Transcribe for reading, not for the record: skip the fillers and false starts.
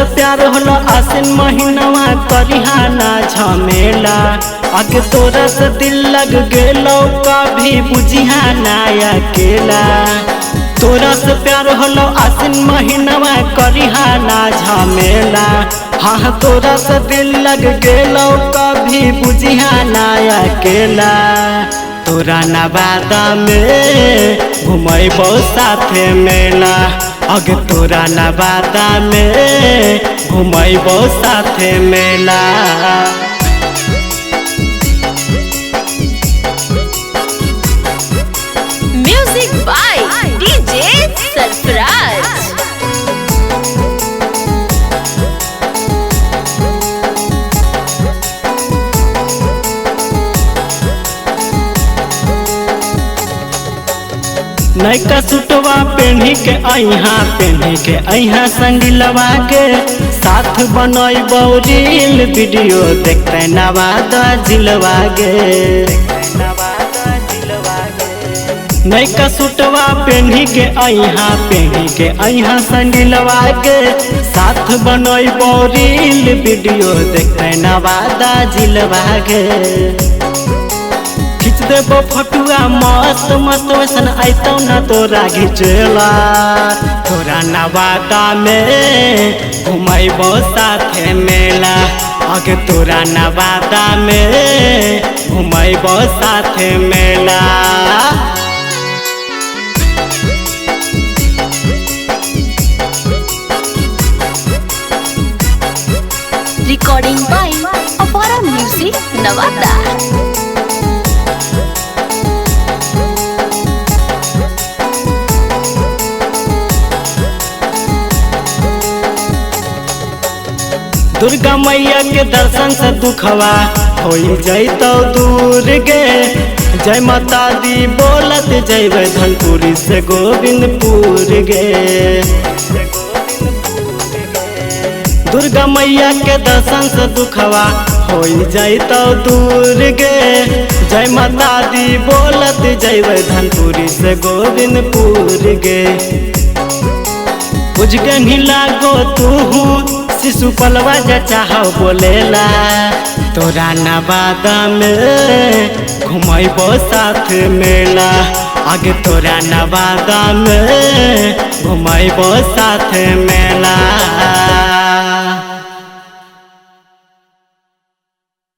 से प्यार होला आसिन महीनवा करिहाना झमेला। आगे तोरा से दिल लग गेलो कभी बुझिहाना अकेला। तोरा से प्यार होला आसिन महीनवा करिहाना झमेला। हाँ तोरा से दिल लग गेलो कभी बुझिहाना अकेला। तोरा नवादा में घुमैबो साथे मेला। अगे तोरा नवादा में घुमैबो साथे मेला। Music by DJ Sarfaraz. नैका सुटवा पेन्ही के अइहा संगिलवा के साथ बनैबो रील वीडियो देखते नवादा जिलवा गे। नैका सुटवा पेन्ही के अइहा संगिलवा के साथ बनैबो रील वीडियो देखते नवादा जिलवा गे। खींच देबो फटुआ मस्त मस्त वैसन आइतौ न तोरा घिचेला। तोरा नवादा में घुमैबो साथे मेला। अगे तोरा नवादा में घुमैबो साथे मेला। Recording by Apara music Nawada. Durga मैया के दर्शन से दुखवा हो जैतौ दूर गे। जय माता दी बोलत जैबै धनपुरी से गोविंदपुर गे। दुर्गा मैया के दर्शन से दुखवा हो जैतौ दूर गे। जय माता दी बोलत जैबै धनपुरी से गोविंदपुर गे। बुझ गही लागो तू शिशु पलवा जा चाहो बोलेला। तोरा नवादा में घुमैबो साथ मेला। आगे तोरा नवादा में घुमैबो साथ मेला।